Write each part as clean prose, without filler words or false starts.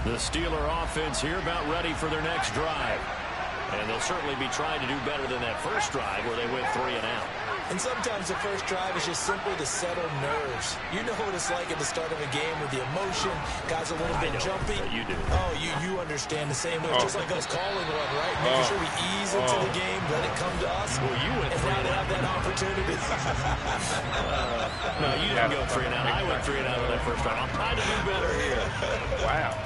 The Steeler offense here about ready for their next drive. And they'll certainly be trying to do better than that first drive where they went 3 and out. And sometimes the first drive is just simply to settle nerves. You know what it's like at the start of a game with the emotion. Guys a little bit jumpy. You do. Oh, you understand the same way. Just like us calling one, right? Making sure we ease into the game, let it come to us. Well, you went 3 and out. Have that opportunity. No, you didn't go 3 and out. I went 3 and out on that first drive. I'm trying to do better here. Wow.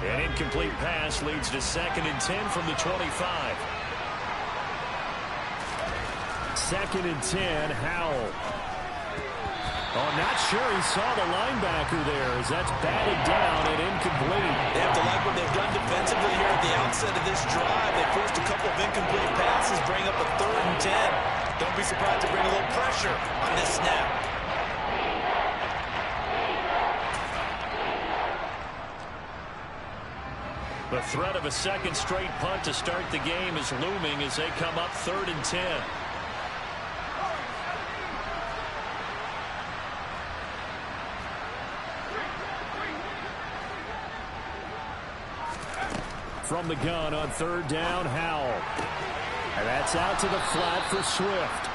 An incomplete pass leads to 2nd and 10 from the 25. 2nd and 10, Howell. Oh, not sure he saw the linebacker there as that's batted down and incomplete. They have to like what they've done defensively here at the outset of this drive. They forced a couple of incomplete passes, bring up a 3rd and 10. Don't be surprised to bring a little pressure on this snap. The threat of a second straight punt to start the game is looming as they come up 3rd and 10. From the gun on 3rd down, Howell. And that's out to the flat for Swift.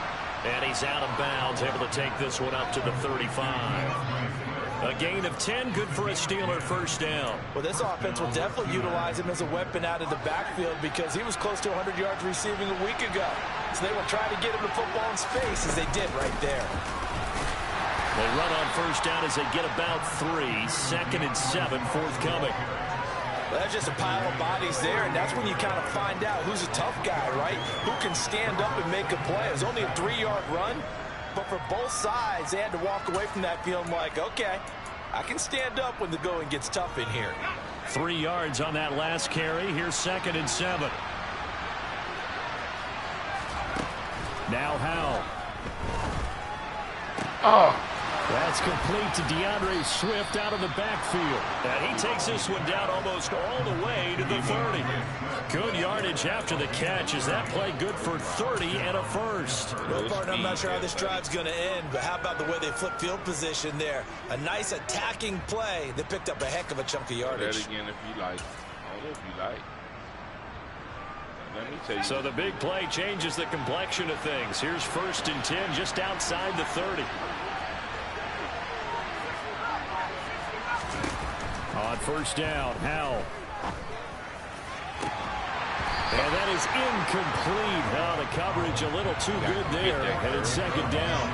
And he's out of bounds, able to take this one up to the 35. A gain of 10, good for a Steeler first down. Well, this offense will definitely utilize him as a weapon out of the backfield because he was close to 100 yards receiving a week ago. So they will try to get him the football in space as they did right there. They run on first down as they get about 3. 2nd and 7 forthcoming. Well, that's just a pile of bodies there, and that's when you kind of find out who's a tough guy, right? Who can stand up and make a play. It was only a 3-yard run, but for both sides, they had to walk away from that feeling like, okay, I can stand up when the going gets tough in here. 3 yards on that last carry. Here's 2nd and 7. Now Howell. Oh. That's complete to DeAndre Swift out of the backfield. And he takes this one down almost all the way to the 30. Good yardage after the catch. Is that play good for 30 and a first? Well, partner, I'm not sure how this drive's going to end, but how about the way they flip field position there? A nice attacking play. They picked up a heck of a chunk of yardage. That again if you like. Hold if you like. Let me tell you. So the big play changes the complexion of things. Here's 1st and 10 just outside the 30. On first down, Howell. And that is incomplete. Oh, the coverage a little too good there. And it's 2nd down.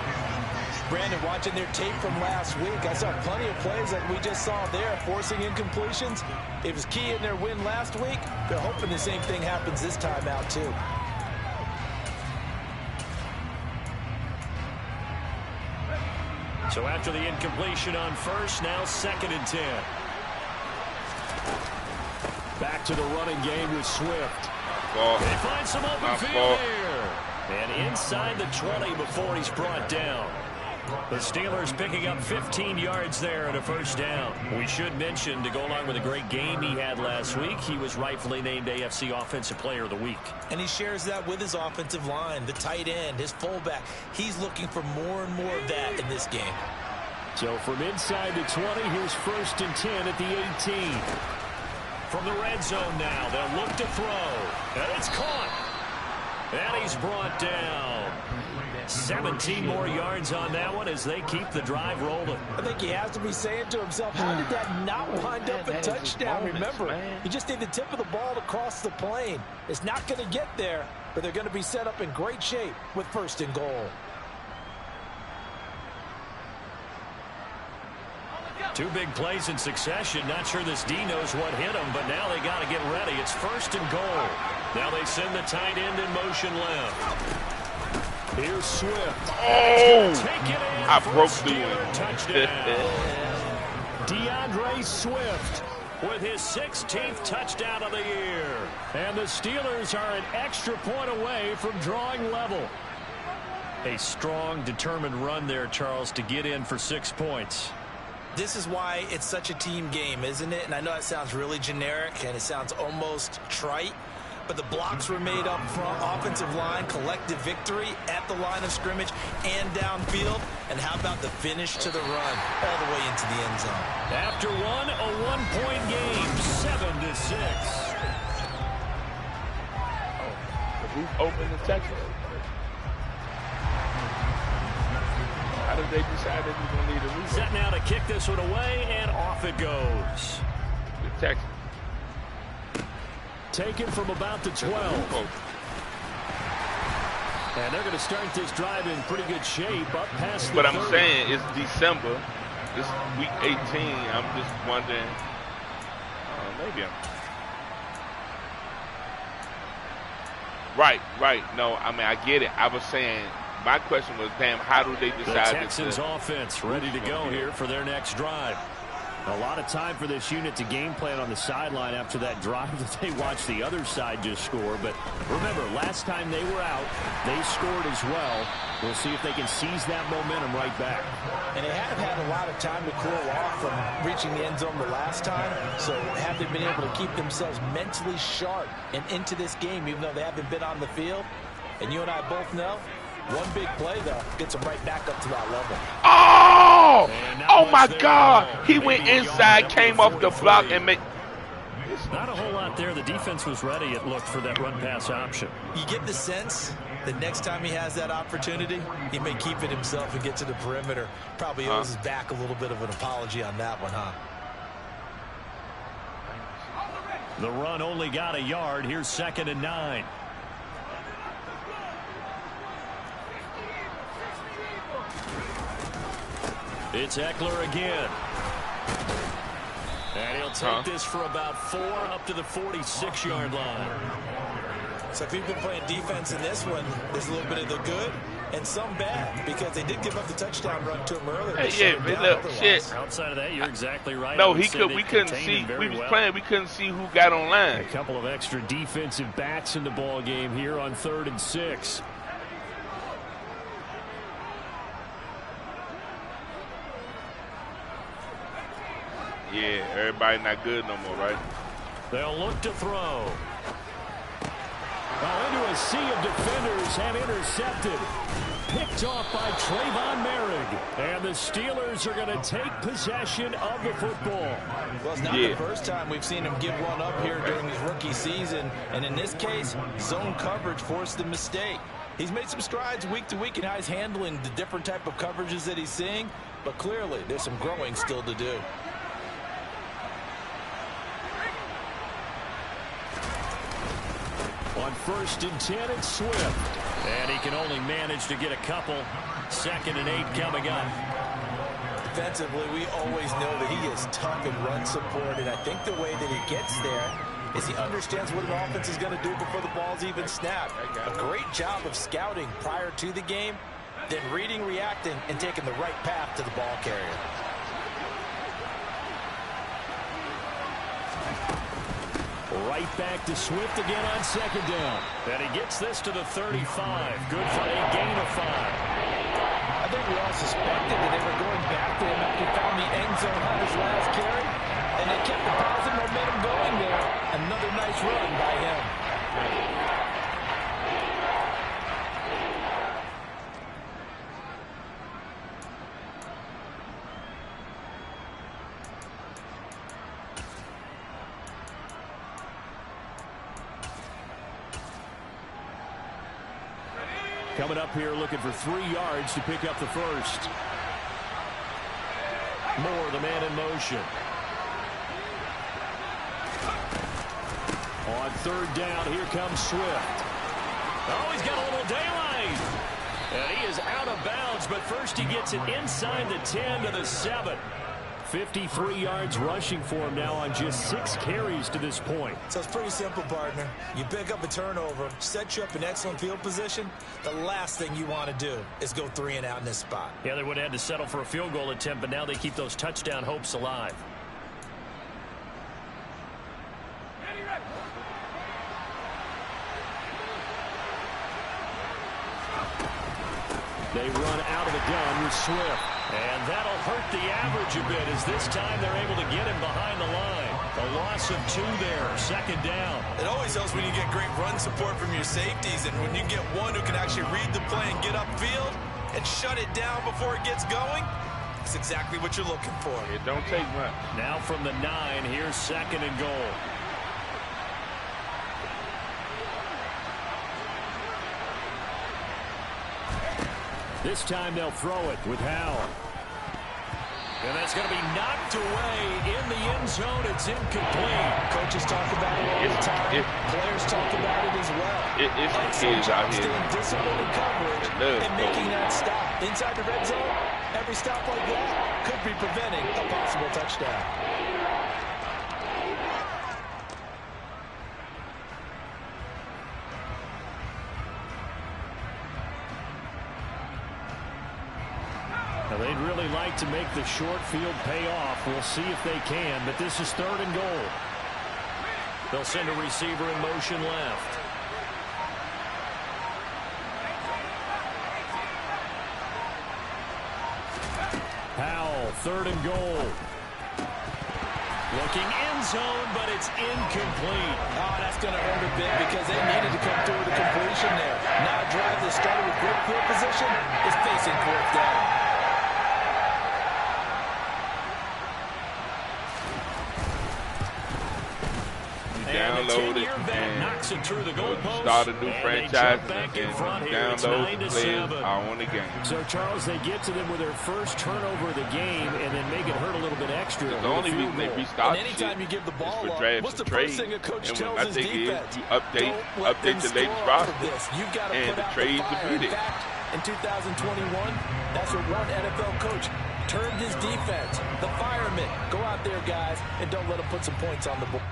Brandon, watching their tape from last week, I saw plenty of plays like we just saw there, forcing incompletions. It was key in their win last week. They're hoping the same thing happens this time out, too. So after the incompletion on first, now 2nd and 10. Back to the running game with Swift. They find some open field here. And inside the 20 before he's brought down. The Steelers picking up 15 yards there and a first down. We should mention, to go along with a great game he had last week, he was rightfully named AFC Offensive Player of the Week. And he shares that with his offensive line, the tight end, his fullback. He's looking for more and more of that in this game. So from inside the 20, here's 1st and 10 at the 18. From the red zone now, they'll look to throw. And it's caught. And he's brought down. 17 more yards on that one as they keep the drive rolling. I think he has to be saying to himself, how did that not wind up a touchdown? Remember, you just need the tip of the ball to cross the plane. It's not going to get there, but they're going to be set up in great shape with 1st and goal. Two big plays in succession. Not sure this D knows what hit him, but now they got to get ready. It's 1st and goal. Now they send the tight end in motion left. Here's Swift. Oh! Take it in. I broke through it. Touchdown. DeAndre Swift with his 16th touchdown of the year. And the Steelers are an extra point away from drawing level. A strong, determined run there, Charles, to get in for 6 points. This is why it's such a team game, isn't it? And I know it sounds really generic and it sounds almost trite, but the blocks were made up front. Offensive line, collective victory at the line of scrimmage and downfield. And how about the finish to the run all the way into the end zone? After one, a one-point game, 7-6. The roof open in Texas. How did they decide that we're going to need a roof? Set now to kick this one away, and off it goes. The Texas. Taken from about the 12. And they're going to start this drive in pretty good shape up past the But I'm 30. saying it's December. This week 18. I'm just wondering. Maybe I'm. Right. No, I mean, I get it. I was saying, my question was, damn, how do they decide? The Texans offense ready to go here for their next drive. A lot of time for this unit to game plan on the sideline after that drive that they watched the other side just score. But remember, last time they were out, they scored as well. We'll see if they can seize that momentum right back. And they have had a lot of time to cool off from reaching the end zone the last time. So have they been able to keep themselves mentally sharp and into this game, even though they haven't been on the field? And you and I both know, one big play, though, gets them right back up to that level. Oh! Oh, my God! He went inside, came off the block, and made... Not a whole lot there. The defense was ready, it looked, for that run-pass option. You get the sense that next time he has that opportunity, he may keep it himself and get to the perimeter. Probably owes his back a little bit of an apology on that one, huh? The run only got a yard. Here's 2nd and 9. It's Eckler again. And he'll take this for about 4 up to the 46-yard line. So if you've been playing defense in this one, there's a little bit of the good and some bad, because they did give up the touchdown run to him earlier. Hey, yeah, look, shit. Outside of that, you're exactly right. No, we couldn't see. We was playing. We couldn't see who got on line. A couple of extra defensive backs in the ball game here on 3rd and 6. Yeah, everybody not good no more, right? They'll look to throw. Into a sea of defenders and intercepted. Picked off by Trayvon Merrick. And the Steelers are going to take possession of the football. Well, it's not the first time we've seen him give one up here during his rookie season. And in this case, zone coverage forced the mistake. He's made some strides week to week in how he's handling the different type of coverages that he's seeing. But clearly, there's some growing still to do. On 1st and 10, it's Swift. And he can only manage to get a couple. 2nd and 8 coming up. Defensively, we always know that he is tough in run support. And I think the way that he gets there is he understands what an offense is going to do before the ball's even snapped. A great job of scouting prior to the game, then reading, reacting, and taking the right path to the ball carrier. Right back to Swift again on 2nd down. And he gets this to the 35. Good for a gain of 5. I think we all suspected that they were going back to him after he found the end zone on his last carry. And they kept the positive momentum going there. Another nice run by him. Coming up here looking for 3 yards to pick up the first. Moore, the man in motion. On 3rd down, here comes Swift. Oh, he's got a little daylight. And he is out of bounds, but first he gets it inside the 10 to the 7. 53 yards rushing for him now on just 6 carries to this point. So it's pretty simple, partner. You pick up a turnover, set you up in excellent field position. The last thing you want to do is go 3 and out in this spot. Yeah, they would have had to settle for a field goal attempt, but now they keep those touchdown hopes alive. They run out of the gun with Swift. And that'll hurt the average a bit, as this time they're able to get him behind the line. A loss of 2 there, 2nd down. It always helps when you get great run support from your safeties, and when you get one who can actually read the play and get upfield and shut it down before it gets going, that's exactly what you're looking for. It don't take much. Now from the 9, here's 2nd and goal. This time they'll throw it with Howell. And that's going to be knocked away in the end zone. It's incomplete. Coaches talk about it all the time. Players talk about it as well. It's the kids out here. Staying disciplined in coverage and making that stop. Inside the red zone, every stop like that could be preventing a possible touchdown. Now they'd really like to make the short field pay off. We'll see if they can, but this is 3rd and goal. They'll send a receiver in motion left. Howell, 3rd and goal. Looking end zone, but it's incomplete. Oh, that's going to hurt a bit because they needed to come through with a completion there. Now a drive that started with great field position is facing 4th down. Download it and start a new franchise and download the players are on the game. So, Charles, they get to them with their first turnover of the game and then make it hurt a little bit extra. The only reason they restart anytime you give the ball up, what's the first thing a coach tells his defense? Update the latest roster and the trades to beat it. In 2021, that's what one NFL coach termed his defense. The firemen. Go out there, guys, and don't let them put some points on the board.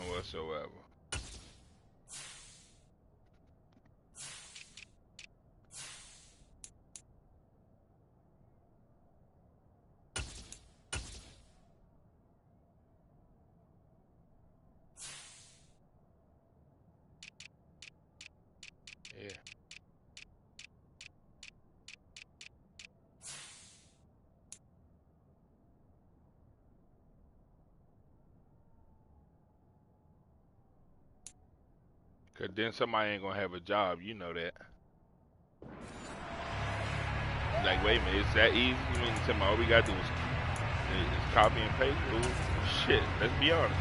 Whatsoever. Yeah. Cause then somebody ain't gonna have a job, you know that. Like, wait a minute, it's that easy? You mean to tell me all we gotta do is copy and paste? Ooh, shit, let's be honest.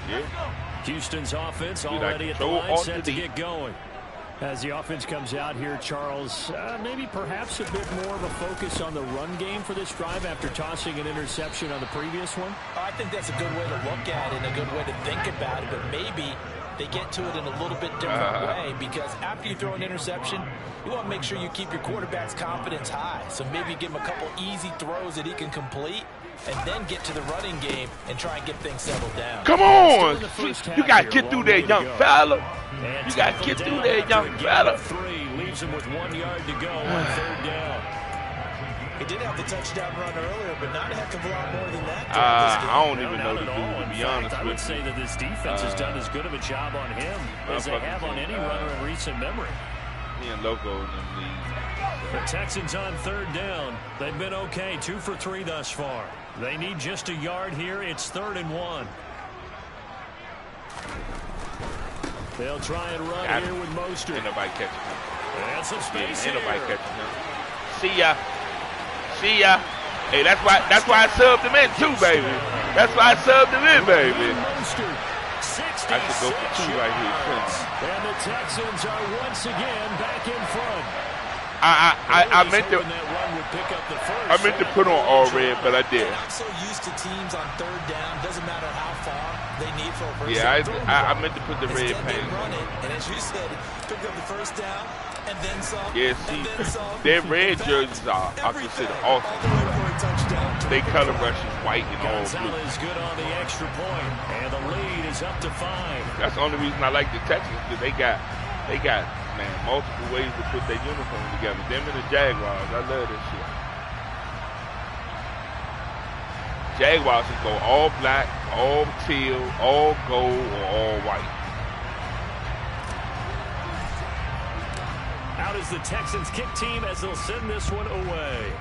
Yeah. Houston's offense already at the line set to get going. As the offense comes out here, Charles, maybe perhaps a bit more of a focus on the run game for this drive after tossing an interception on the previous one? I think that's a good way to look at it and a good way to think about it, but maybe they get to it in a little bit different way, because after you throw an interception, you want to make sure you keep your quarterback's confidence high. So maybe give him a couple easy throws that he can complete and then get to the running game and try and get things settled down. Come on! You got to get through there, young fella. You got to get through there, young fella. Leaves him with 1 yard to go on 3rd down. He did have the touchdown run earlier, but not a heck of a lot more than that. I don't even know the dude, to be honest with you. I would say that this defense has done as good of a job on him as they have on any runner in recent memory. Me and Loco in the league. The Texans on 3rd down. They've been okay, 2 for 3 thus far. They need just a yard here. It's 3rd and 1. They'll try and run here with Mostert. Ain't nobody catching him. And some space here. Ain't nobody catching him. See ya. See ya. Hey, that's why I subbed him in too, baby. That's why I subbed him in, baby. I should go for 2 right here. And the Texans are once again back in front. I meant to put on all red, but I did. I'm so used to teams on 3rd down. Doesn't matter how far they need for a first down. Yeah, I meant to put the red paint. And as you said, pick up the first down and then some. Yeah, see, their red jerseys are considered awesome. They color rush is white and all blue. Is good on the extra point, and the lead is up to 5. That's the only reason I like the Texans, because they got man, multiple ways to put their uniform together. Them and the Jaguars, I love this shit. Jaguars can go all black, all teal, all gold, or all white. Out is the Texans kick team as they'll send this one away.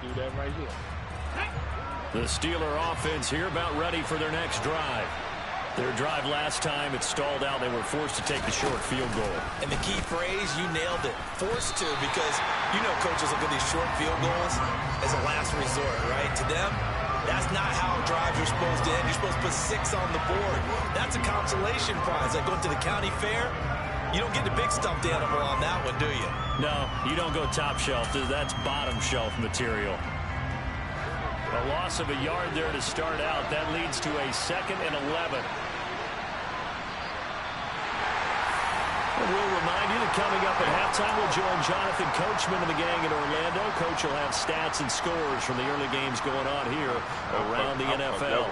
do that right here. The Steeler offense here about ready for their next drive. Their drive last time, it stalled out. They were forced to take the short field goal. And the key phrase, you nailed it. Forced to, because you know coaches look at these short field goals as a last resort, right? To them, that's not how drives are supposed to end. You're supposed to put 6 on the board. That's a consolation prize. Like going to the county fair, you don't get the big stuffed animal on that one, do you? No, you don't go top shelf. That's bottom shelf material. A loss of a yard there to start out. That leads to a 2nd and 11. And we'll remind you that coming up at halftime, we'll join Jonathan Coachman and the gang in Orlando. Coach will have stats and scores from the early games going on here around the NFL.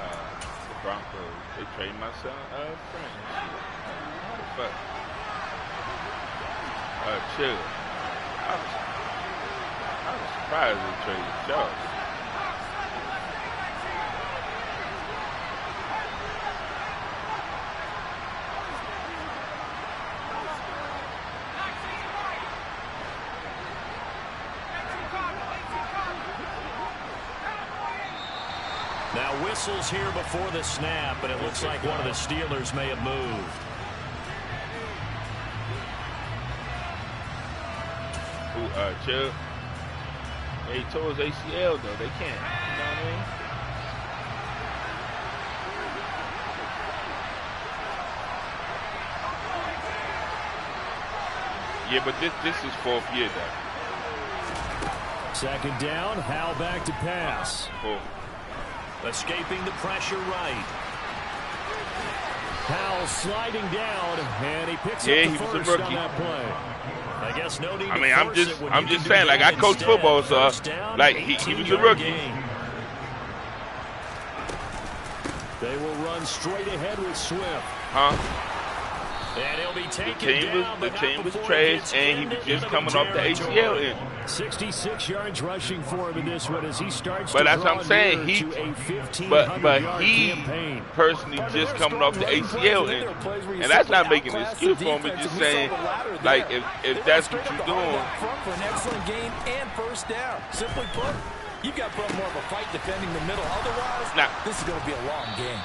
The Broncos, they traded my son, friend. How the fuck? Chill. I was surprised they traded Charles. Now whistles here before the snap, and it looks like one of the Steelers may have moved. Chubb. He tore his ACL though. They can't. You know what I mean? Yeah, but this is 4th year though. 2nd down, Howell back to pass. Escaping the pressure right. Howell sliding down, and he picks up the first on that play. I guess no need. I mean, I'm just saying, like, I coach football, so like he was a rookie. They will run straight ahead with Swift. And he'll be taken down. The team was trash, and he was just coming off the ACL injury. 66 yards rushing for him in this one as he starts. But that's what I'm saying. He personally just coming off the ACL injury, and that's not making an excuse for him. It's just saying, like, if that's what you're doing. For an excellent game and first down. Simply put, you've got to put more of a fight defending the middle. Otherwise, this is going to be a long game.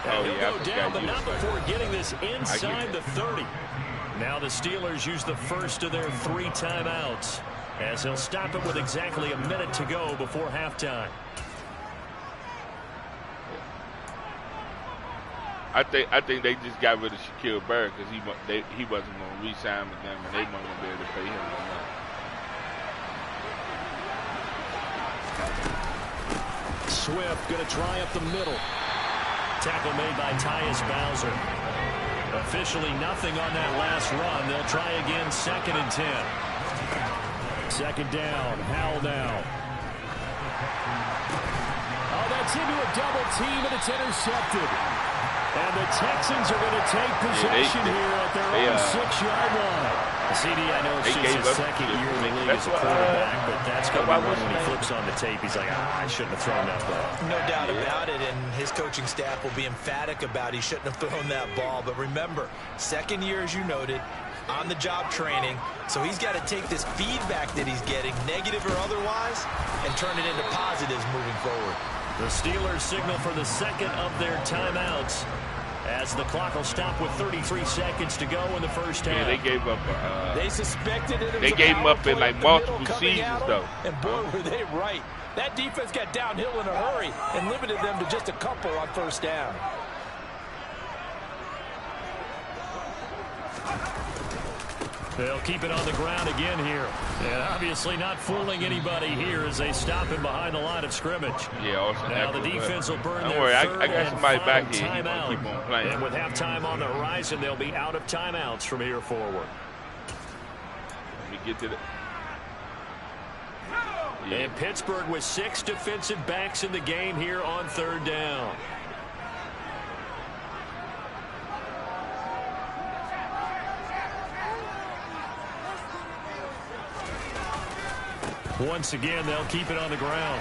And he'll go down, but not before getting this inside the 30. Now the Steelers use the first of their 3 timeouts, as he'll stop it with exactly a minute to go before halftime. I think they just got rid of Shaquille Barrett because he wasn't going to re-sign with them, and they weren't going to be able to pay him no money. Swift going to try up the middle. Tackle made by Tyus Bowser. Officially nothing on that last run. They'll try again, 2nd and 10. 2nd down, Howell now. Oh, that's into a double team, and it's intercepted. And the Texans are going to take possession here at their own 6-yard line. CD, I know it's just his 2nd year in the league as a quarterback, but that's going to be one when he flips on the tape. He's like, I shouldn't have thrown that ball. No doubt about it, and his coaching staff will be emphatic about he shouldn't have thrown that ball. But remember, 2nd year, as you noted, on-the-job training, so he's got to take this feedback that he's getting, negative or otherwise, and turn it into positives moving forward. The Steelers signal for the 2nd of their timeouts, as the clock will stop with 33 seconds to go in the first half. Yeah, they gave up. They suspected it. They gave him up in like multiple seasons, though. And boy, were they right. That defense got downhill in a hurry and limited them to just a couple on first down. They'll keep it on the ground again here. And obviously not fooling anybody here as they stop him behind the line of scrimmage. Yeah, also now the defense will burn their third I got somebody back here. Timeout. Keep on playing. And with halftime on the horizon, they'll be out of timeouts from here forward. Let me get to the... Yeah. And Pittsburgh with 6 defensive backs in the game here on 3rd down. Once again, they'll keep it on the ground.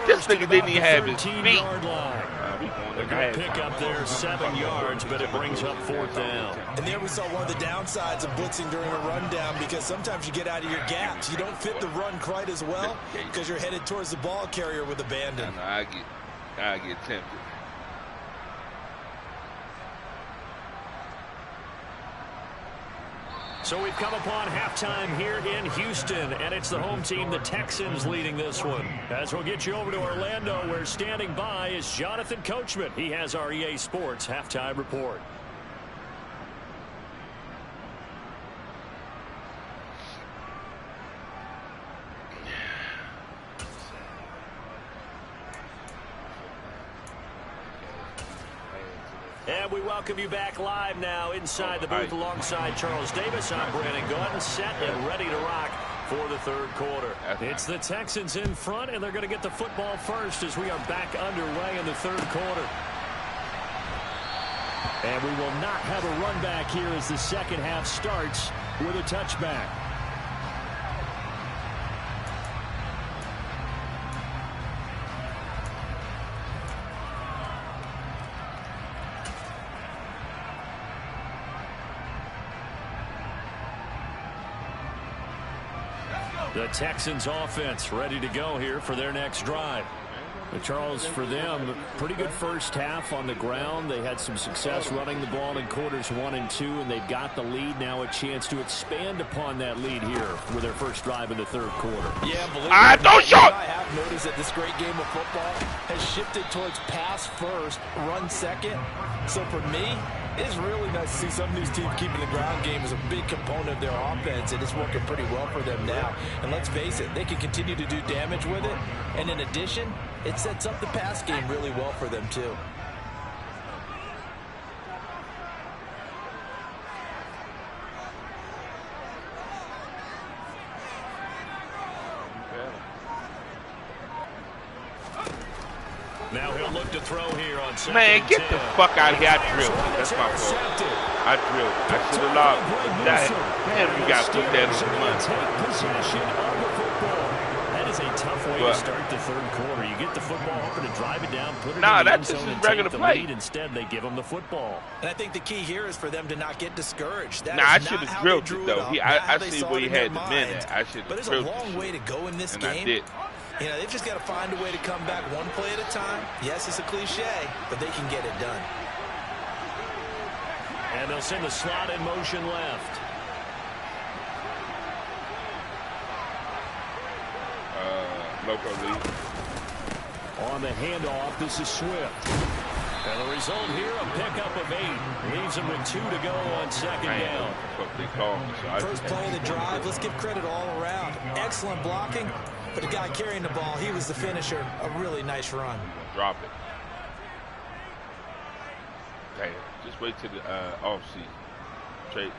This nigga didn't even have his feet. They're A good pick up there, 7 yards, but it brings up 4th down. And there we saw one of the downsides of blitzing during a rundown, because sometimes you get out of your gaps. You don't fit the run quite as well because you're headed towards the ball carrier with abandon. I get tempted. So we've come upon halftime here in Houston, and it's the home team, the Texans, leading this one. As we'll get you over to Orlando, where standing by is Jonathan Coachman. He has our EA Sports halftime report. And we welcome you back live now inside the booth alongside Charles Davis. I'm Brandon Gaudin, set and ready to rock for the 3rd quarter. It's the Texans in front, and they're going to get the football first as we are back underway in the 3rd quarter. And we will not have a run back here as the second half starts with a touchback. The Texans offense ready to go here for their next drive. Charles, for them, pretty good first half on the ground. They had some success running the ball in quarters 1 and 2, and they've got the lead. Now a chance to expand upon that lead here with their first drive in the 3rd quarter. Yeah, believe it or not, I have noticed that this great game of football has shifted towards pass first, run second. So for me, it's really nice to see some of these teams keeping the ground game as a big component of their offense, and it's working pretty well for them now. And let's face it, they can continue to do damage with it. And in addition, it sets up the pass game really well for them, too. Now he'll look to throw here on second. Man, get the fuck out of here. I drilled it. That's my fault. I drilled it. I should have lost that. Man, you got to put that on the money. That is a tough way to start the 3rd quarter. You get the football, hoping to drive it down, put it in the that's just his regular play. Instead, they give him the football. And I think the key here is for them to not get discouraged. I should have drilled it, though. I see where he had the men at. I should have drilled it. But there's a long way to go in this game. And I did. You know, they've just got to find a way to come back one play at a time. Yes, it's a cliche, but they can get it done. And they'll send the slot in motion left. Loco lead. On the handoff, this is Swift. And the result here, a pickup of 8. Leaves him with 2 to go on second down. First play of the drive, let's give credit all around. Excellent blocking. But the guy carrying the ball, he was the finisher. A really nice run. Drop it. Hey, just wait till the offseason. Trade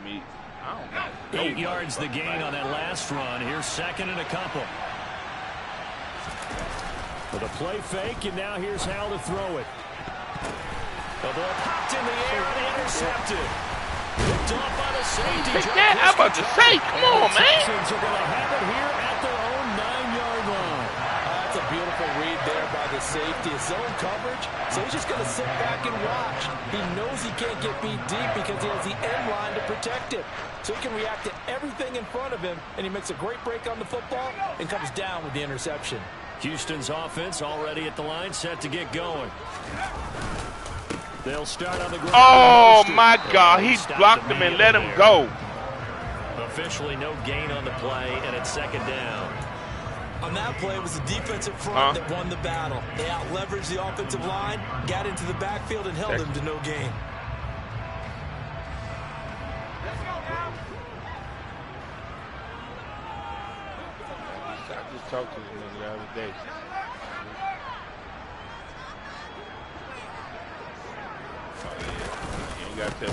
me. I don't know. 8 yards the gain on that last run. Here's second and a couple. With a play fake, and now here's Hal to throw it. The ball popped in the air and intercepted. Picked off by the safety. Take that. How about the safe? Come on, man. The Texans are going to have it here at their own 9-yard line. That's a beautiful read there by the safety. His zone coverage, so he's just going to sit back and watch. He knows he can't get beat deep because he has the end line to protect it. So he can react to everything in front of him, and he makes a great break on the football and comes down with the interception. Houston's offense already at the line, set to get going. They'll start on the ground. Oh, my God. He blocked him and let him go. Officially no gain on the play, and it's second down. On that play, it was the defensive front that won the battle. They out-leveraged the offensive line, got into the backfield, and held him to no gain. I just talked to him the other day.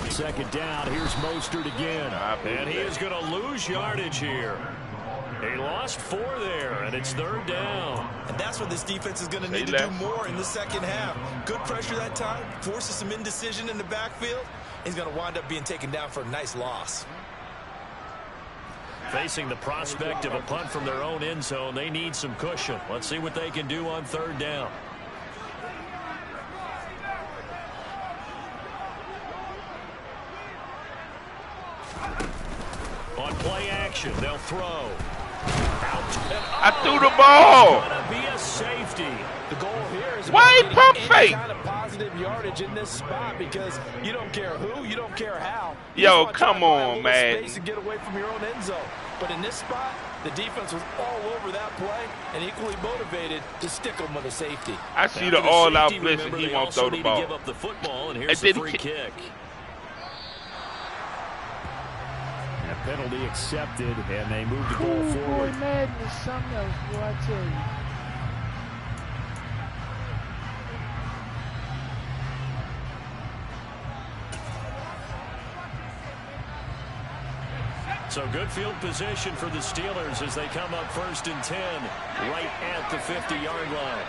Second down, here's Mostert again. And he is going to lose yardage here. He lost 4 there, and it's third down. And that's what this defense is going to need to do more in the second half. Good pressure that time, forces some indecision in the backfield. He's going to wind up being taken down for a nice loss. Facing the prospect of a punt from their own end zone, they need some cushion. Let's see what they can do on third down. Play action. They'll throw. I threw the ball. It's gonna be a safety. The goal here is why he pump fake? Kind of positive yardage in this spot because you don't care who, you don't care how. Yo, come on, man. Space and get away from your own end zone. But in this spot, the defense was all over that play and equally motivated to stick them with a safety. I see the all-out blitz and he won't throw the ball. Give up the football, and here's the free kick. Penalty accepted, and they move the ball forward. Madness, something else, boy, I tell you. So good field position for the Steelers as they come up 1st and 10, right at the 50-yard line.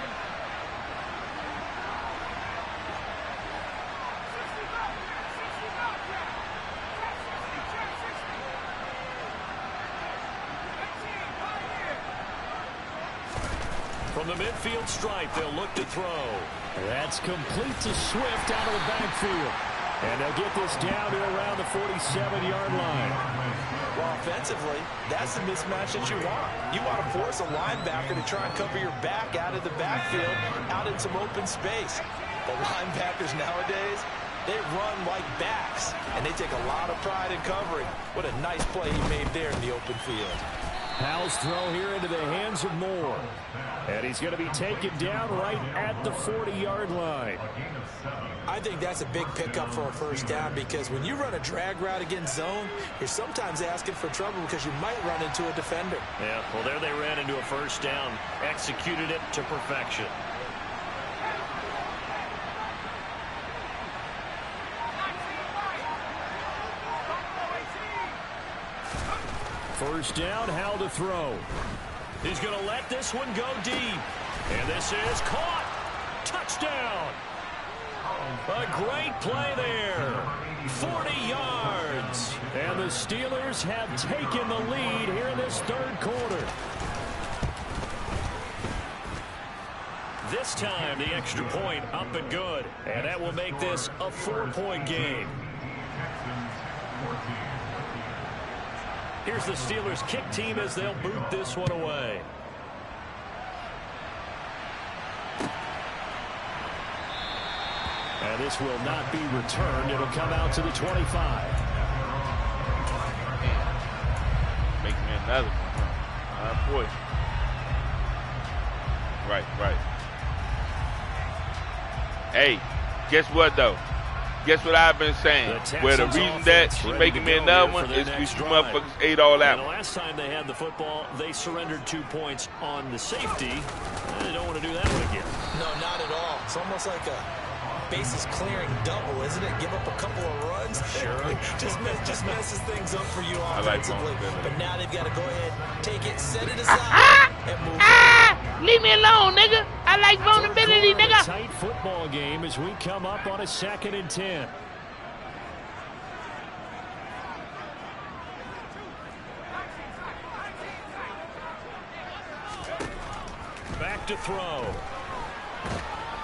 From the midfield stripe, they'll look to throw. That's complete to Swift out of the backfield. And they'll get this down to around the 47-yard line. Well, offensively, that's the mismatch that you want. You want to force a linebacker to try and cover your back out of the backfield, out in some open space. The linebackers nowadays, they run like backs, and they take a lot of pride in covering. What a nice play he made there in the open field. Howell's throw here into the hands of Moore. And he's going to be taken down right at the 40-yard line. I think that's a big pickup for a first down because when you run a drag route against zone, you're sometimes asking for trouble because you might run into a defender. Yeah, well, there they ran into a first down, executed it to perfection. First down, Howell to throw. He's going to let this one go deep. And this is caught. Touchdown. A great play there. 40 yards. And the Steelers have taken the lead here in this third quarter. This time, the extra point up and good. And that will make this a 4-point game. Here's the Steelers kick team as they'll boot this one away. And this will not be returned. It'll come out to the 25. Make me another one. Boy. Right. Hey, guess what, though? Guess what I've been saying? Where the reason that she's making me another one is because you motherfuckers ate all that one. The last time they had the football, they surrendered 2 points on the safety. They don't want to do that one again. No, not at all. It's almost like a bases clearing double, isn't it? Give up a couple of runs. Sure. just messes things up for you offensively. But now they've got to go ahead, take it, set it aside, and move forward. Leave me alone, nigga. I like vulnerability, nigga. A tight football game as we come up on a 2nd and 10. Back to throw.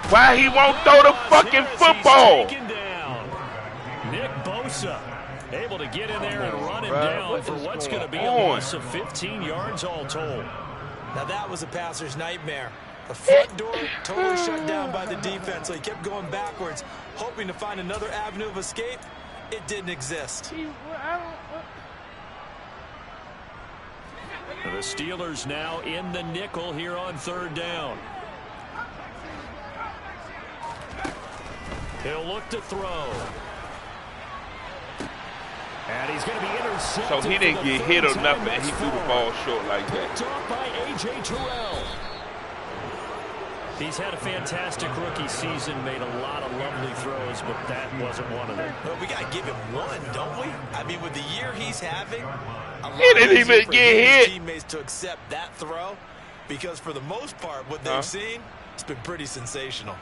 Why he won't throw the fucking football? Nick Bosa able to get in there and run him down for what's going to be a loss of 15 yards all told. Now that was a passer's nightmare. The front door totally shut down by the defense, so he kept going backwards, hoping to find another avenue of escape. It didn't exist. The Steelers now in the nickel here on 3rd down. He'll look to throw. And he's going to be intercepted. So he didn't get hit or nothing, and he threw the ball short like that. Picked off by A.J. Terrell. He's had a fantastic rookie season, made a lot of lovely throws, but that wasn't one of them. Well, we got to give him one, don't we? I mean, with the year he's having, he didn't even get hit. Teammates to accept that throw, because for the most part, what they've seen, it's been pretty sensational.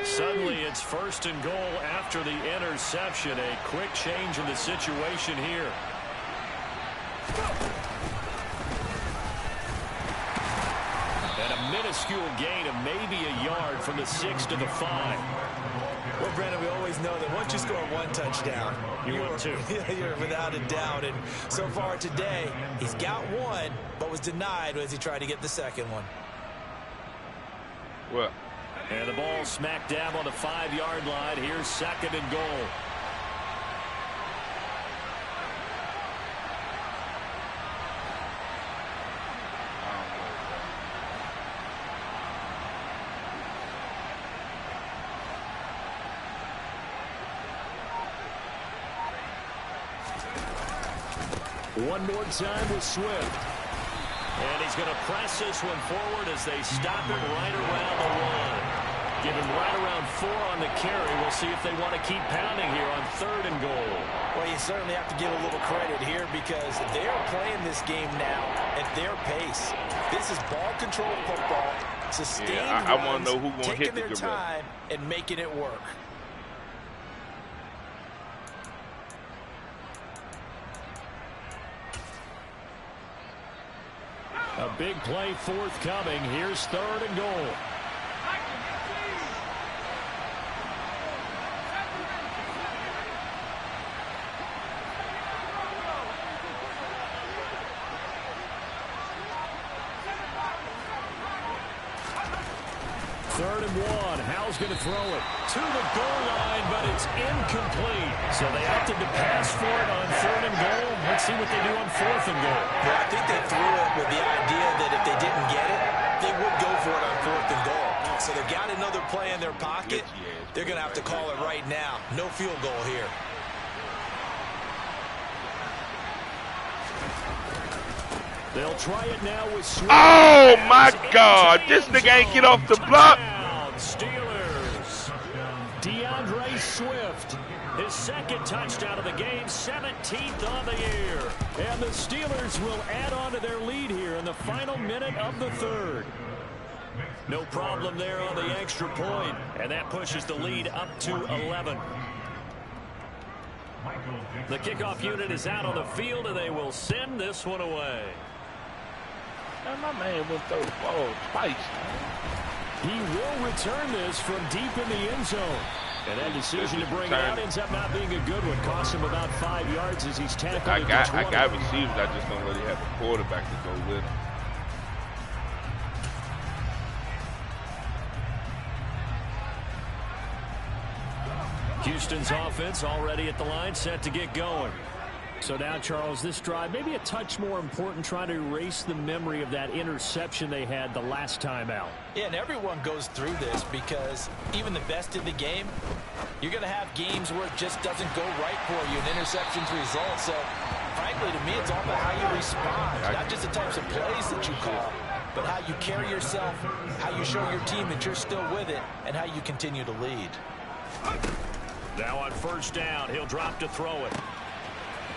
Suddenly it's 1st and goal after the interception. A quick change in the situation here. And a minuscule gain of maybe a yard from the 6 to the 5. Well, Brandon, we always know that once you score one touchdown, you're 2. You're without a doubt. And so far today, he's got one, but was denied as he tried to get the second one. What? And the ball smack dab on the 5-yard line. Here's 2nd and goal. One more time with Swift. And he's going to press this one forward as they stop it right around the 1. Give him right around 4 on the carry. We'll see if they want to keep pounding here on 3rd and goal. Well, you certainly have to give a little credit here because they're playing this game now at their pace. This is ball control football. Sustained runs, I want to know who's going to hit taking their time and making it work. A big play forthcoming. Here's 3rd and goal. Third and 1. Howell's going to throw it to the goal line, but it's incomplete. So they opted to pass for it on 3rd and goal. Let's see what they do on 4th and goal. Well, I think they threw it with the idea that if they didn't get it, they would go for it on 4th and goal. So they've got another play in their pocket. They're going to have to call it right now. No field goal here. They'll try it now with Swift. Oh, my God. This nigga ain't get off the block. Steelers. DeAndre Swift. His 2nd touchdown of the game, 17th on the year. And the Steelers will add on to their lead here in the final minute of the 3rd. No problem there on the extra point. And that pushes the lead up to 11. The kickoff unit is out on the field, and they will send this one away. Man, my man will throw the ball twice. He will return this from deep in the end zone. And that decision to bring it out ends up not being a good one. Cost him about 5 yards as he's tackled at the 20. I got receivers. I just don't really have a quarterback to go with him. Houston's offense already at the line, set to get going. So now, Charles, this drive, maybe a touch more important, trying to erase the memory of that interception they had the last time out. Yeah, and everyone goes through this because even the best in the game, you're going to have games where it just doesn't go right for you, and interceptions result. So, frankly, to me, it's all about how you respond, not just the types of plays that you call, but how you carry yourself, how you show your team that you're still with it, and how you continue to lead. Now on 1st down, he'll drop to throw it.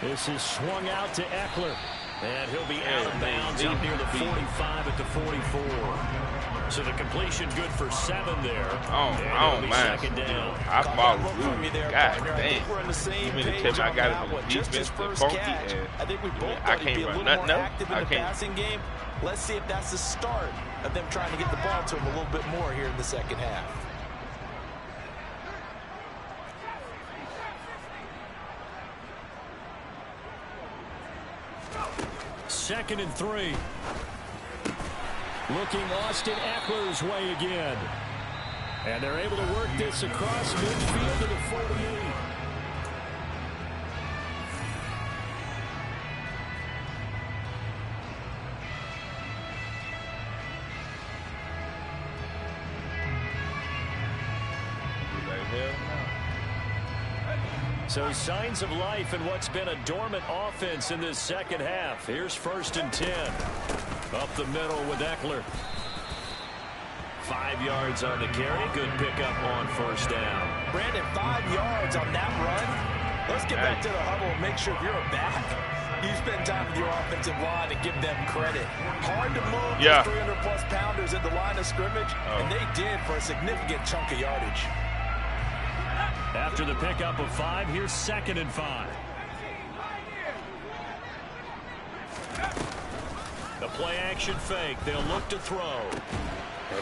This is swung out to Eckler. And he'll be out of bounds up near the 45 at the 44. So the completion good for 7 there. Oh man. 2nd down. I followed through. God damn. We're on the same page I got that him one. in Just defense his first funky, catch. and I think we both I thought he'd can't be a run little more nothing. active in the passing game. Let's see if that's the start of them trying to get the ball to him a little bit more here in the 2nd half. Second and 3. Looking Austin Eckler's way again. And they're able to work this across midfield to the 48. So signs of life in what's been a dormant offense in this 2nd half. Here's 1st and 10. Up the middle with Eckler. 5 yards on the carry. Good pickup on 1st down. Brandon, 5 yards on that run. Let's get back to the huddle and make sure if you're a back, you spend time with your offensive line and give them credit. Hard to move those 300-plus pounders at the line of scrimmage, and they did for a significant chunk of yardage. After the pickup of 5, here's 2nd and 5. The play action fake. They'll look to throw.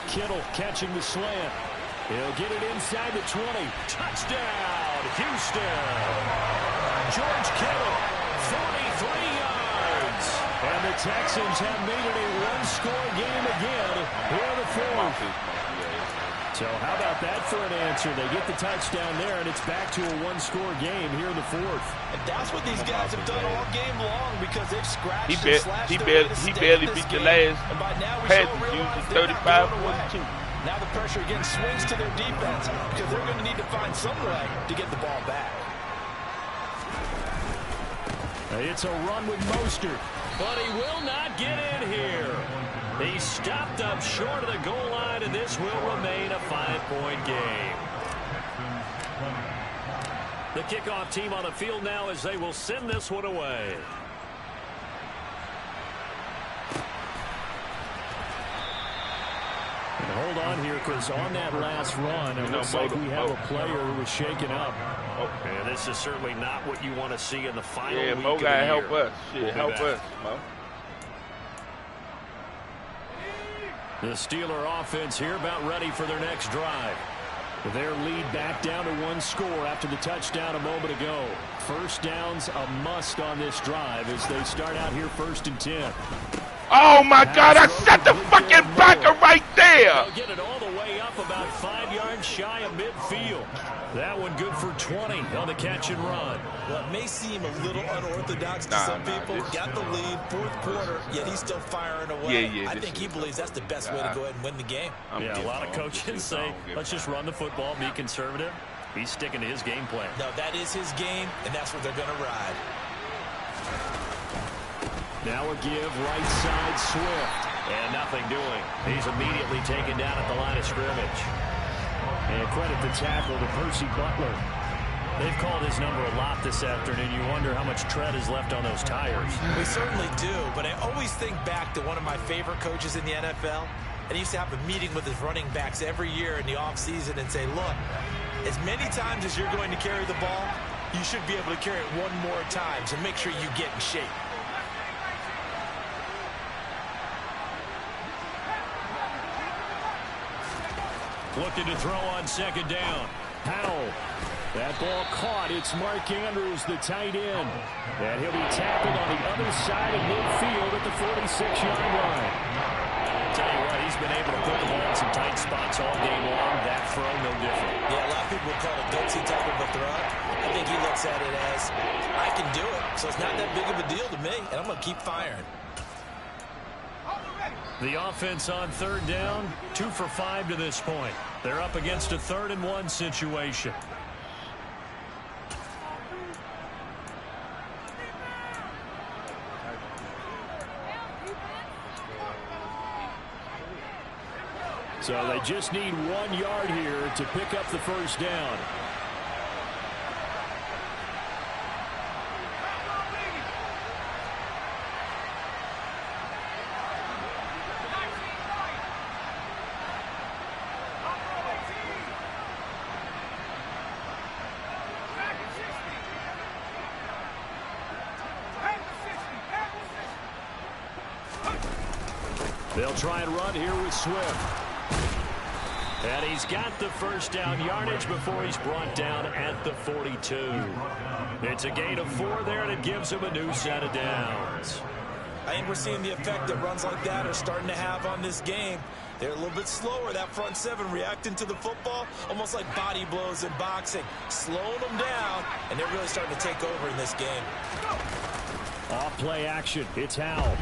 Kittle catching the slant. He'll get it inside the 20. Touchdown, Houston. George Kittle, 43 yards. And the Texans have made it a one-score game again here in the fourth. So how about that for an answer? They get the touchdown there, and it's back to a one-score game here in the fourth. And that's what these guys have done all game long because they've scratched and slashed he barely beat the last pass using 35-42. Now the pressure again swings to their defense because they're going to need to find some way to get the ball back. It's a run with Mostert, but he will not get in here. He stopped up short of the goal line, and this will remain a 5-point game. The kickoff team on the field now as they will send this one away. And hold on here, because on that last run, it looks like we have a player who was shaken up. And this is certainly not what you want to see in the final week of the year. Mo gotta help us. Shit, help us, Mo. The Steeler offense here about ready for their next drive. Their lead back down to one score after the touchdown a moment ago. First down's a must on this drive as they start out here 1st and 10. Oh my God, I set the fucking backer right there. They'll get it all the way up about 5 yards shy of midfield. That one good for 20 on the catch and run. Well, it may seem a little unorthodox to some people. Got the lead, 4th quarter, yet he's still firing away. I think he believes that's the best way to go ahead and win the game. A lot of coaches say, let's just run the football, be conservative. He's sticking to his game plan. No, that is his game, and that's what they're going to ride. Now a give, right side, Swift. And nothing doing. He's immediately taken down at the line of scrimmage. And credit the tackle to Percy Butler. They've called his number a lot this afternoon. You wonder how much tread is left on those tires. We certainly do, but I always think back to one of my favorite coaches in the NFL. And he used to have a meeting with his running backs every year in the offseason and say, look, as many times as you're going to carry the ball, you should be able to carry it one more time, so make sure you get in shape. Looking to throw on 2nd down. Powell. That ball caught. It's Mark Andrews, the tight end. And he'll be tackled on the other side of midfield at the 46-yard line. Tell you what, he's been able to put the ball in some tight spots all game long. That throw, no different. Yeah, a lot of people would call it gutsy type of a throw. I think he looks at it as, I can do it, so it's not that big of a deal to me, and I'm going to keep firing. The offense on 3rd down, 2 for 5 to this point. They're up against a 3rd and 1 situation. So they just need 1 yard here to pick up the first down. They'll try and run here with Swift. And he's got the first down yardage before he's brought down at the 42. It's a gain of 4 there, and it gives him a new set of downs. I think we're seeing the effect that runs like that are starting to have on this game. They're a little bit slower, that front 7 reacting to the football, almost like body blows in boxing, slowing them down, and they're really starting to take over in this game. Off play action. It's Howell.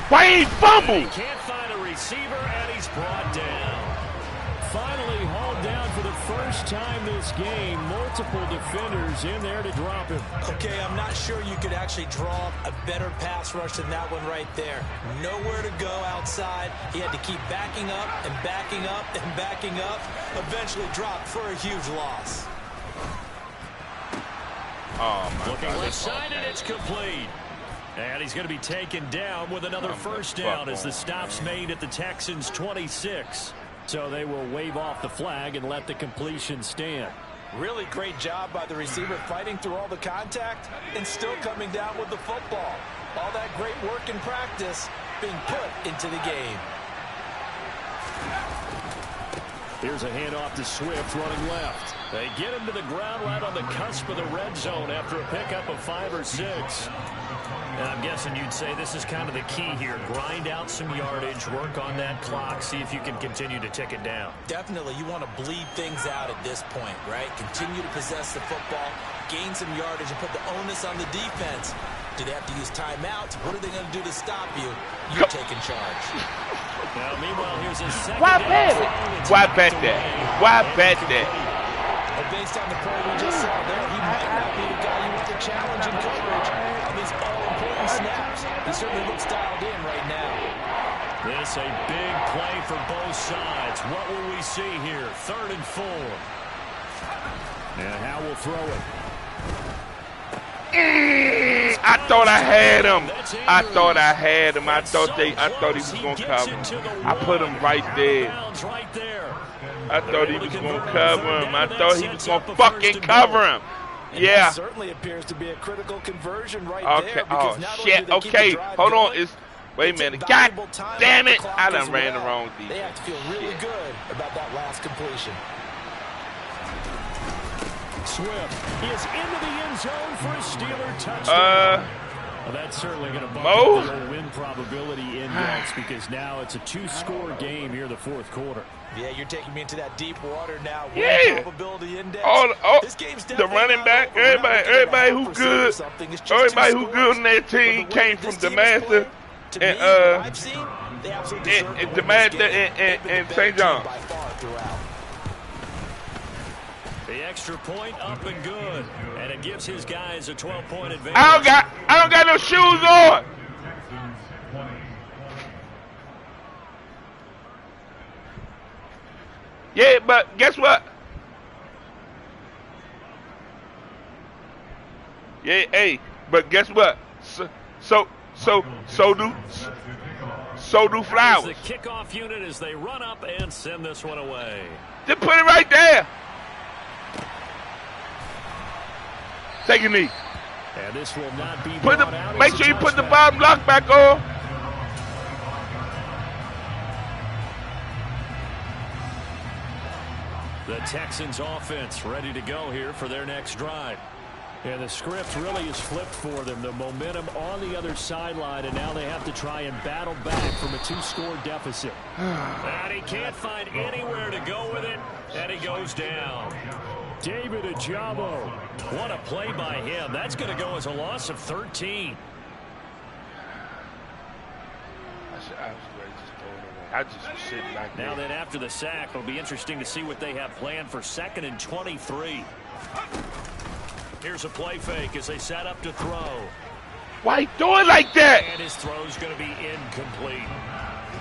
Why he fumbled? He can't find a receiver, and he's brought down. Finally hauled down for the first time this game. Multiple defenders in there to drop him. Okay, I'm not sure you could actually draw a better pass rush than that one right there. Nowhere to go outside. He had to keep backing up and backing up and backing up. Eventually dropped for a huge loss. Oh, my Looking God, left side, and it's complete. And he's going to be taken down with another first down as the stop's made at the Texans' 26. So they will wave off the flag and let the completion stand. Really great job by the receiver fighting through all the contact and still coming down with the football. All that great work in practice being put into the game. Here's a handoff to Swift running left. They get him to the ground right on the cusp of the red zone after a pickup of 5 or 6. And I'm guessing you'd say this is kind of the key here. Grind out some yardage, work on that clock, see if you can continue to tick it down. Definitely, you want to bleed things out at this point, right? Continue to possess the football, gain some yardage, and put the onus on the defense. Do they have to use timeouts? What are they going to do to stop you? You're taking charge. Now, meanwhile, here's his second. Why bet it? Why bet that? Why bet that? And based on the play we just saw there, he might not be the guy you want to challenge in coverage on these all-important snaps. He certainly looks dialed in right now. This a big play for both sides. What will we see here? 3rd and 4. And Howe will throw it. I thought I had him. I thought I had him. I thought he was gonna cover him. I put him right there. I thought he was gonna cover him. I thought he was gonna fucking cover him. Yeah. That certainly appears to be a critical conversion right there. Oh shit. Okay. Hold on. Wait a minute. God damn it. I done ran the wrong defense. They have to feel really good about that last completion. Swift is into the end zone for a Steeler touchdown. Well, that's certainly going to bump up the win probability index because now it's a 2-score game here in the 4th quarter. Yeah, you're taking me into that deep water now. Yeah. Probability index. This game's the running back, everybody who good, everybody who good on that team came from DeMaster and DeMaster and St. John. The extra point up and good, and it gives his guys a 12-point advantage. I don't got no shoes on. Yeah, but guess what? Yeah, hey, but guess what? So do Flowers. The kickoff unit as they run up and send this one away. Just put it right there. Take a knee. And this will not be make sure you put the bottom block back on. The Texans offense ready to go here for their next drive. And the script really is flipped for them. The momentum on the other sideline, and now they have to try and battle back from a 2-score deficit. And he can't find anywhere to go with it, and he goes down. David Ojabo. What a play by him. That's going to go as a loss of 13. I just was sitting back there. Now then, after the sack, it'll be interesting to see what they have planned for 2nd and 23. Here's a play fake as they set up to throw. Why you doing like that? And his throw's going to be incomplete.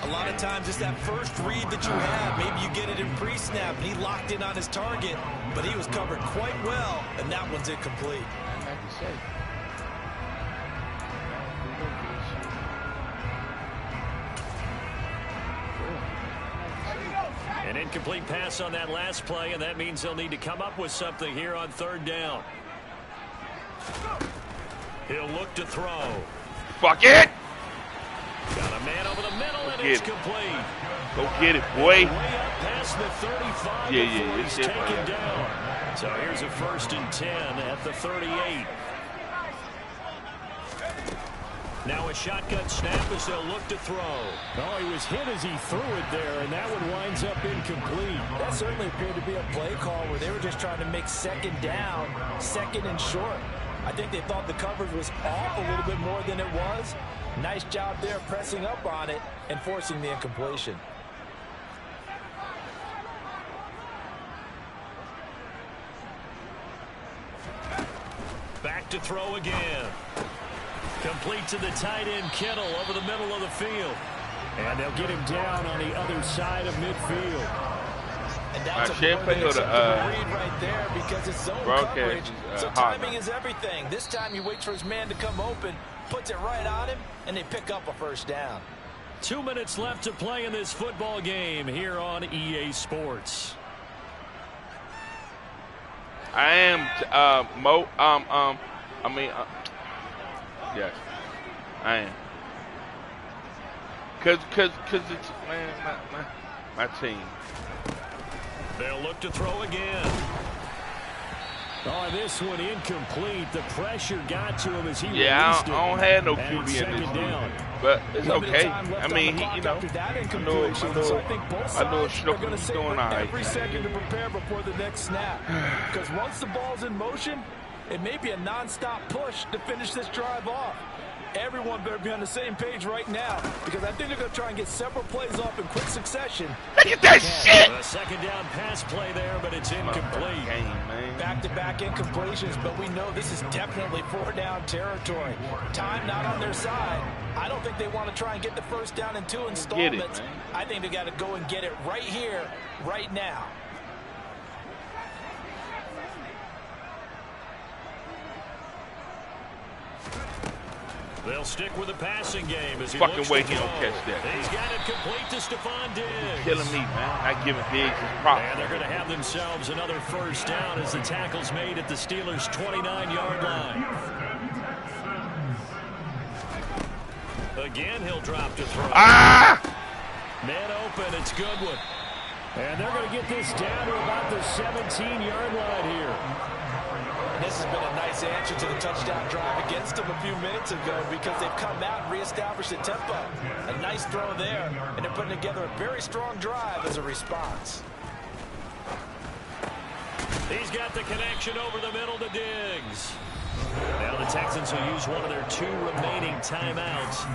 A lot of times it's that first read that you have. Maybe you get it in pre-snap, and he locked in on his target, but he was covered quite well, and that one's incomplete. An incomplete pass on that last play, and that means they'll need to come up with something here on 3rd down. He'll look to throw. Fuck it! Got a man over the middle, and it's complete. Go get it, boy. Way up past the 35. Yeah. He's taken down. So here's a 1st and 10 at the 38. Now a shotgun snap as they'll look to throw. Oh, he was hit as he threw it there, and that one winds up incomplete. That certainly appeared to be a play call where they were just trying to make 2nd down, 2nd and short. I think they thought the coverage was off a little bit more than it was. Nice job there pressing up on it and forcing the incompletion. Back to throw again. Complete to the tight end, Kittle, over the middle of the field. And they'll get him down on the other side of midfield. And that's a read right there because it's zone coverage. So timing is everything. This time he waits for his man to come open, puts it right on him, and they pick up a 1st down. 2 minutes left to play in this football game here on EA Sports. I am yes, I am. Cause it's my team. They'll look to throw again. Oh, this one incomplete. The pressure got to him as he released it. I don't have no QB in this league, but it's okay. I mean, I know Schnucker, he's doing all right. Every second to prepare before the next snap. Because once the ball's in motion, it may be a non-stop push to finish this drive off. Everyone better be on the same page right now, because I think they're going to try and get several plays off in quick succession. Look at that shit! A second down pass play there, but it's incomplete. Back-to-back incompletions, but we know this is definitely 4-down territory. Time not on their side. I don't think they want to try and get the first down in 2 installments. I think they got to go and get it right here, right now. They'll stick with the passing game as he fucking way he don't catch that. He's got it complete to Stephon Diggs. He's killing me, man. Not giving Diggs his props. And they're going to have themselves another first down as the tackle's made at the Steelers' 29-yard line. Again, he'll drop to throw. Man open, it's Goodwin. And they're going to get this down to about the 17-yard line here. This has been a nice answer to the touchdown drive against them a few minutes ago, because they've come out and reestablished the tempo. A nice throw there, and they're putting together a very strong drive as a response. He's got the connection over the middle to Diggs. Now the Texans will use one of their 2 remaining timeouts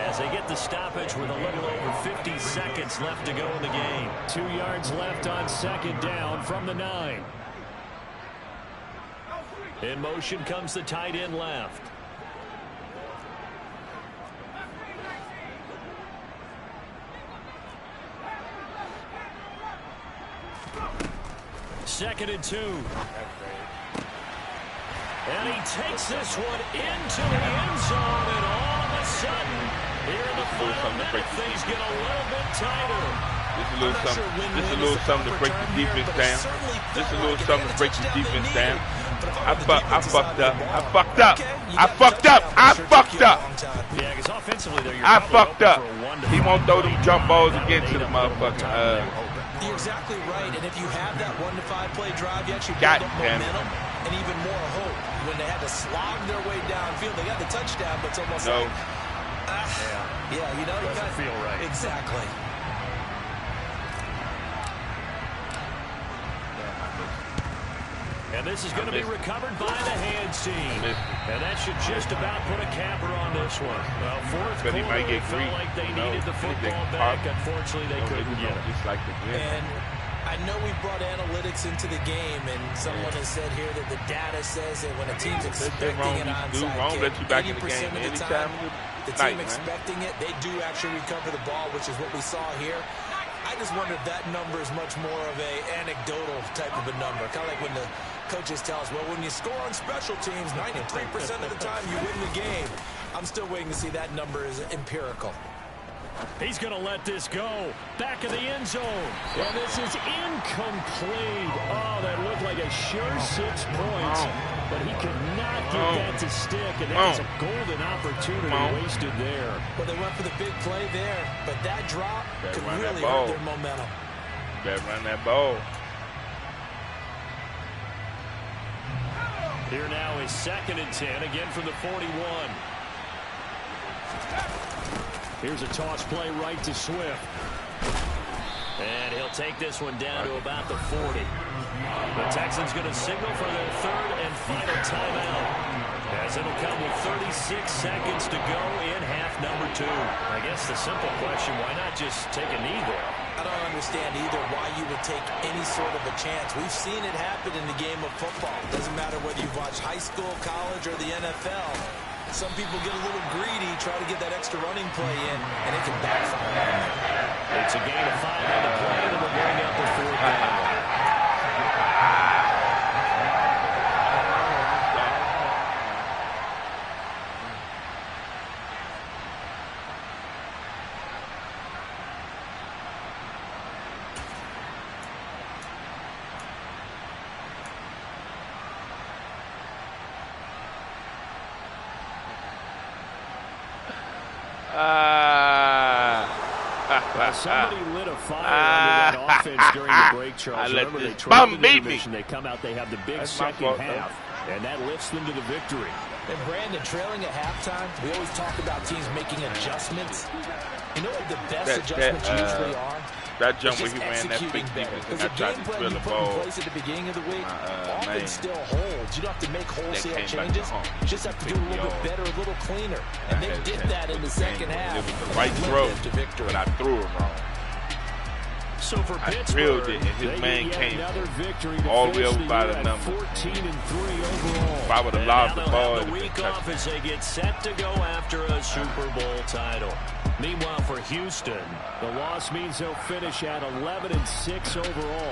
as they get the stoppage with a little over 50 seconds left to go in the game. 2 yards left on second down from the 9. In motion comes the tight end left. Second and 2. And he takes this one into the end zone, and all of a sudden, here in the final minute, things get a little bit tighter. Just a little something to break the defense down. Just a little something to break the defense down. I fucked up. Yeah, because offensively there, I fucked up. He won't throw them jump balls again to the motherfucking. You're exactly right, and if you have that 1-to-5 play drive, you actually build up momentum and even more hope. When they had to slog their way downfield, they got the touchdown, but it's almost like, yeah, you know, doesn't feel right. Exactly. And this is going to be recovered by the hands team. And that should just about put a capper on this one. Well, fourth quarter, they felt like they needed the football back. Unfortunately, they couldn't get it. And I know we brought analytics into the game, and someone has said here that the data says that when a team's expecting an onside kick, 80% of the time, the team expecting it, they do actually recover the ball, which is what we saw here. I just wonder if that number is much more of a anecdotal type of a number. Kind of like when the coaches tell us, well, when you score on special teams, 93% of the time you win the game. I'm still waiting to see that number is empirical. He's going to let this go. Back of the end zone. And this is incomplete. Oh, that looked like a sure 6 points. But he could not get that to stick. And that was a golden opportunity wasted there. Well, they went for the big play there. But that drop could really hurt their momentum. Better run that ball. Here now is 2nd and 10, again from the 41. Here's a toss play right to Swift. And he'll take this one down to about the 40. The Texans going to signal for their 3rd and final timeout, as it'll come with 36 seconds to go in half number 2. I guess the simple question, why not just take a knee there? I don't understand either why you would take any sort of a chance. We've seen it happen in the game of football. It doesn't matter whether you've watched high school, college, or the NFL. Some people get a little greedy, try to get that extra running play in, and it can backfire. It's a gain of 5 on the play, and we'll bring up the 4th down. Somebody lit a fire under that offense during the break, Charles. Remember, they tried the division. They come out, they have the big second half, and that lifts them to the victory. And Brandon, trailing at halftime, we always talk about teams making adjustments. You know what the best adjustments usually are? That jump where he ran that big defense and I tried to drill the ball. At the beginning of the week, often still holds. You don't have to make wholesale changes. You just have to do a little bit better, a little cleaner. And they did that in the second half. It was the right throw, but I threw it wrong. So for I drilled it, and his man came all the way over by the number. 14-3 overall. If I would have lobbed the ball, the week off as they get set to go after a Super Bowl title. Meanwhile, for Houston, the loss means they'll finish at 11-6 overall.